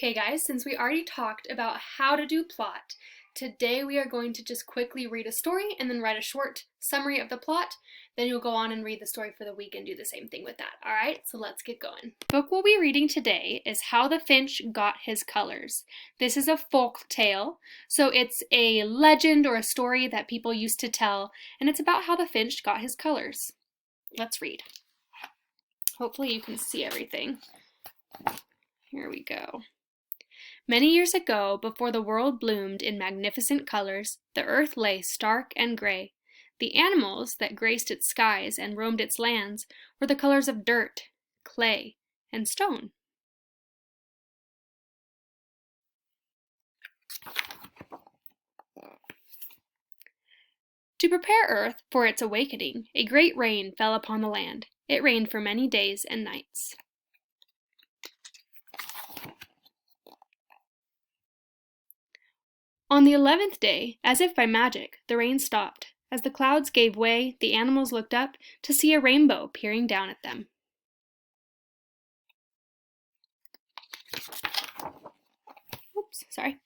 Okay guys, since we already talked about how to do plot, today we are going to just quickly read a story and then write a short summary of the plot. Then you'll go on and read the story for the week and do the same thing with that. Alright, so let's get going. The book we'll be reading today is How the Finch Got His Colors. This is a folk tale, so it's a legend or a story that people used to tell, and it's about how the finch got his colors. Let's read. Hopefully you can see everything. Here we go. Many years ago, before the world bloomed in magnificent colors, the earth lay stark and gray. The animals that graced its skies and roamed its lands were the colors of dirt, clay, and stone. To prepare earth for its awakening, a great rain fell upon the land. It rained for many days and nights. On the 11th day, as if by magic, the rain stopped. As the clouds gave way, the animals looked up to see a rainbow peering down at them. Oops, sorry.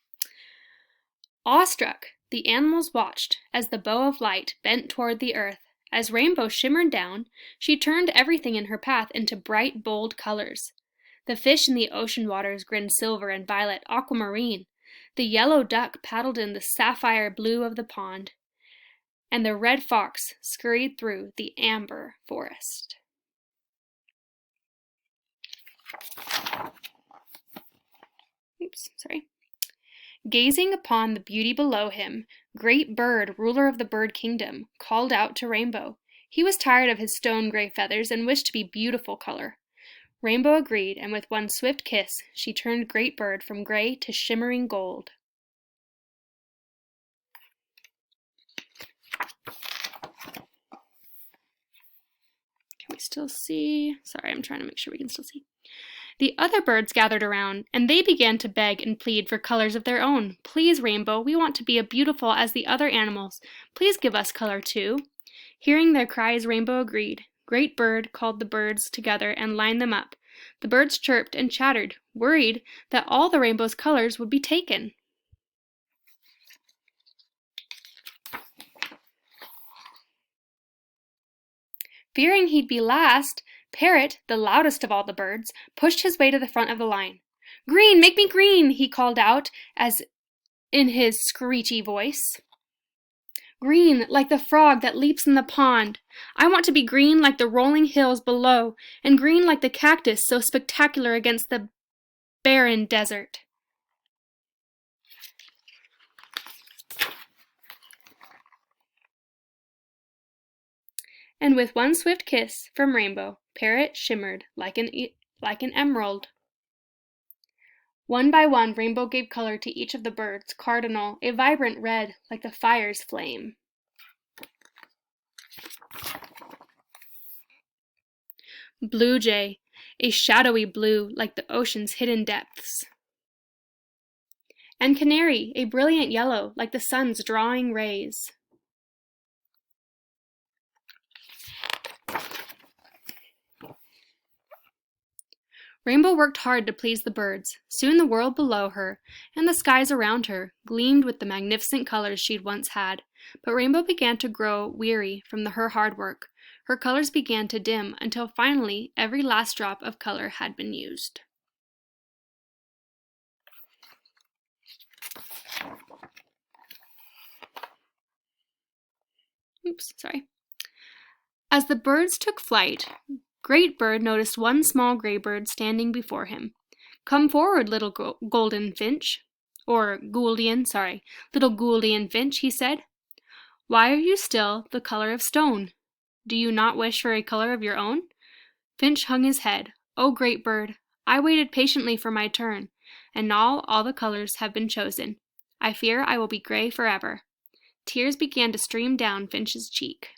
Awestruck, the animals watched as the bow of light bent toward the earth. As Rainbow shimmered down, she turned everything in her path into bright, bold colors. The fish in the ocean waters grinned silver and violet aquamarine. The yellow duck paddled in the sapphire blue of the pond, and the red fox scurried through the amber forest. Oops, sorry. Gazing upon the beauty below him, Great Bird, ruler of the bird kingdom, called out to Rainbow. He was tired of his stone gray feathers and wished to be beautiful color. Rainbow agreed, and with one swift kiss, she turned Great Bird from gray to shimmering gold. Can we still see? Sorry, I'm trying to make sure we can still see. The other birds gathered around, and they began to beg and plead for colors of their own. Please, Rainbow, we want to be as beautiful as the other animals. Please give us color too. Hearing their cries, Rainbow agreed. Great Bird called the birds together and lined them up. The birds chirped and chattered, worried that all the rainbow's colors would be taken. Fearing he'd be last, Parrot, the loudest of all the birds, pushed his way to the front of the line. "Green, make me green!" he called out, as in his screechy voice. "Green, like the frog that leaps in the pond. I want to be green like the rolling hills below, and green like the cactus so spectacular against the barren desert." And with one swift kiss from Rainbow, Parrot shimmered like an emerald. One by one, Rainbow gave color to each of the birds. Cardinal, a vibrant red like the fire's flame. Blue Jay, a shadowy blue like the ocean's hidden depths. And Canary, a brilliant yellow like the sun's drawing rays. Rainbow worked hard to please the birds. Soon the world below her, and the skies around her, gleamed with the magnificent colors she'd once had. But Rainbow began to grow weary from her hard work. Her colors began to dim, until finally every last drop of color had been used. Oops, sorry. As the birds took flight, Great Bird noticed one small gray bird standing before him. "Come forward, little golden finch," or Gouldian, sorry, "little Gouldian finch," he said. "Why are you still the color of stone? Do you not wish for a color of your own?" Finch hung his head. "Oh, Great Bird, I waited patiently for my turn, and now all the colors have been chosen. I fear I will be gray forever." Tears began to stream down Finch's cheek.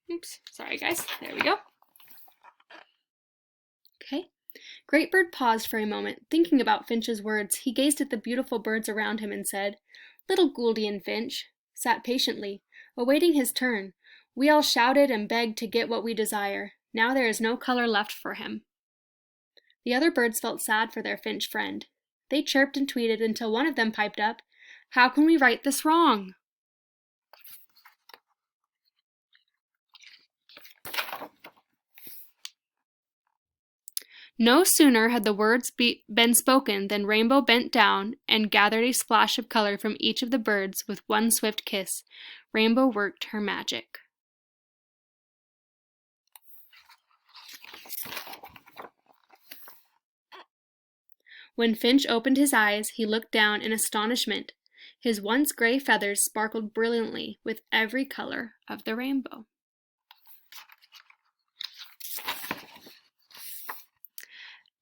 Oops, sorry guys, there we go. Okay. Great Bird paused for a moment, thinking about Finch's words. He gazed at the beautiful birds around him and said, "Little Gouldian Finch," sat patiently, awaiting his turn. "We all shouted and begged to get what we desire. Now there is no color left for him." The other birds felt sad for their finch friend. They chirped and tweeted until one of them piped up, "How can we right this wrong?" No sooner had the words been spoken than Rainbow bent down and gathered a splash of color from each of the birds with one swift kiss. Rainbow worked her magic. When Finch opened his eyes, he looked down in astonishment. His once gray feathers sparkled brilliantly with every color of the rainbow.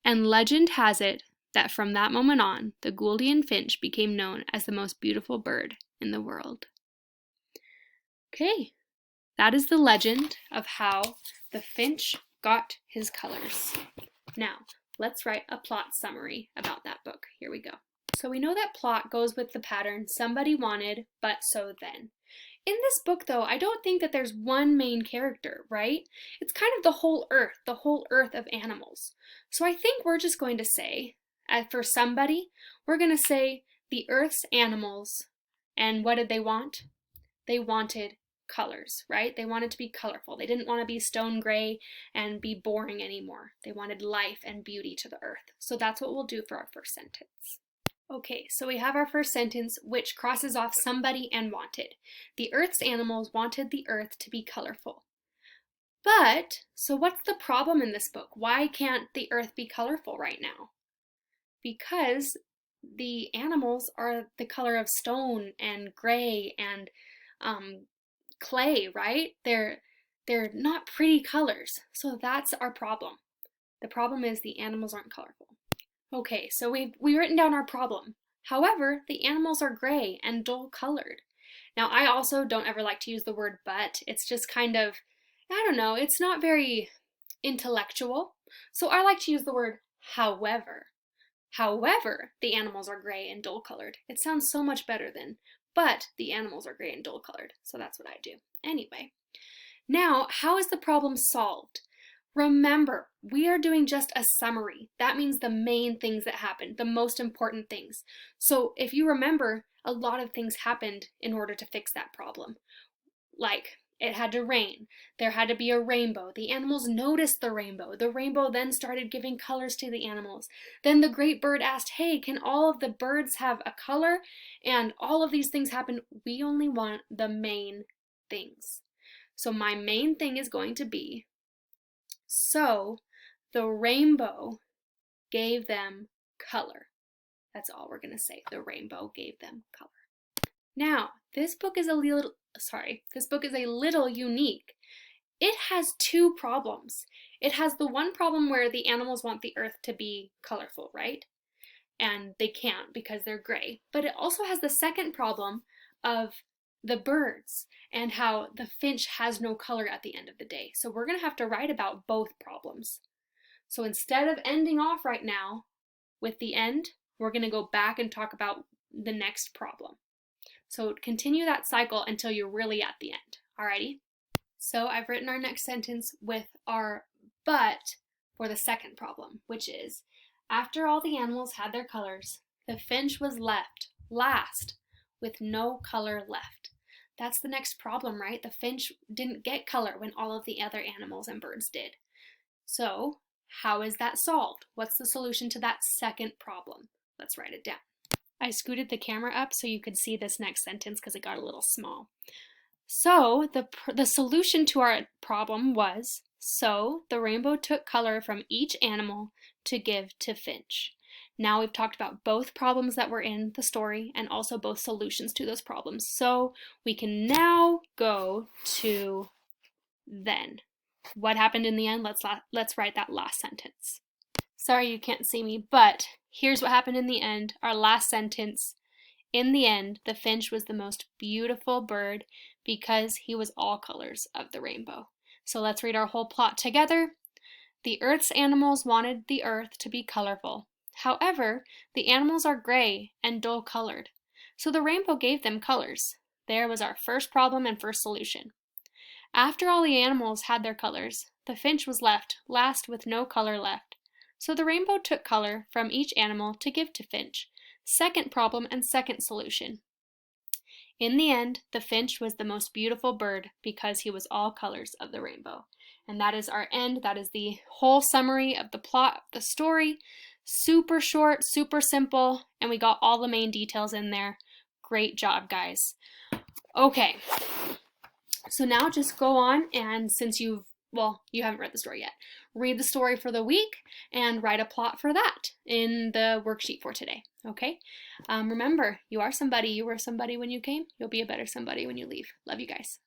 And legend has it that from that moment on, the Gouldian finch became known as the most beautiful bird in the world. Okay, that is the legend of how the finch got his colors. Now, let's write a plot summary about that book. Here we go. So we know that plot goes with the pattern somebody wanted, but so then. In this book, though, I don't think that there's one main character, right? It's kind of the whole earth of animals. So I think we're just going to say, for somebody, we're going to say the earth's animals. And what did they want? They wanted colors, right? They wanted to be colorful. They didn't want to be stone gray and be boring anymore. They wanted life and beauty to the earth. So that's what we'll do for our first sentence. Okay, so we have our first sentence, which crosses off somebody and wanted. The earth's animals wanted the earth to be colorful. But, so what's the problem in this book? Why can't the earth be colorful right now? Because the animals are the color of stone and gray and clay, right? They're not pretty colors. So that's our problem. The problem is the animals aren't colorful. Okay, so we've written down our problem. However, the animals are gray and dull colored. Now, I also don't ever like to use the word but. It's just kind of, I don't know, it's not very intellectual. So I like to use the word however. However, the animals are gray and dull colored. It sounds so much better than, but the animals are gray and dull colored. So that's what I do. Anyway, now, how is the problem solved? Remember, we are doing just a summary. That means the main things that happened, the most important things. So if you remember, a lot of things happened in order to fix that problem. Like, it had to rain. There had to be a rainbow. The animals noticed the rainbow. The rainbow then started giving colors to the animals. Then the great bird asked, hey, can all of the birds have a color? And all of these things happened. We only want the main things. So my main thing is going to be, so the rainbow gave them color. That's all we're going to say. The rainbow gave them color. Now, this book is a little unique. It has two problems. It has the one problem where the animals want the earth to be colorful, right? And they can't because they're gray. But it also has the second problem of the birds and how the finch has no color at the end of the day. So we're going to have to write about both problems. So instead of ending off right now with the end, we're going to go back and talk about the next problem. So continue that cycle until you're really at the end. Alrighty? So I've written our next sentence with our but for the second problem, which is, after all the animals had their colors, the finch was left last with no color left. That's the next problem, right? The finch didn't get color when all of the other animals and birds did. So how is that solved? What's the solution to that second problem? Let's write it down. I scooted the camera up so you could see this next sentence because it got a little small. So the solution to our problem was, so the rainbow took color from each animal to give to Finch. Now we've talked about both problems that were in the story and also both solutions to those problems. So we can now go to then. What happened in the end? Let's write that last sentence. Sorry you can't see me, but here's what happened in the end. Our last sentence. In the end, the finch was the most beautiful bird because he was all colors of the rainbow. So let's read our whole plot together. The earth's animals wanted the earth to be colorful. However, the animals are gray and dull colored. So the rainbow gave them colors. There was our first problem and first solution. After all the animals had their colors, the finch was left last with no color left. So the rainbow took color from each animal to give to Finch. Second problem and second solution. In the end, the finch was the most beautiful bird because he was all colors of the rainbow. And that is our end. That is the whole summary of the plot of the story. Super short, super simple, and we got all the main details in there. Great job, guys. Okay, so now just go on and since you haven't read the story yet, read the story for the week and write a plot for that in the worksheet for today, okay? Remember, you are somebody. You were somebody when you came. You'll be a better somebody when you leave. Love you guys.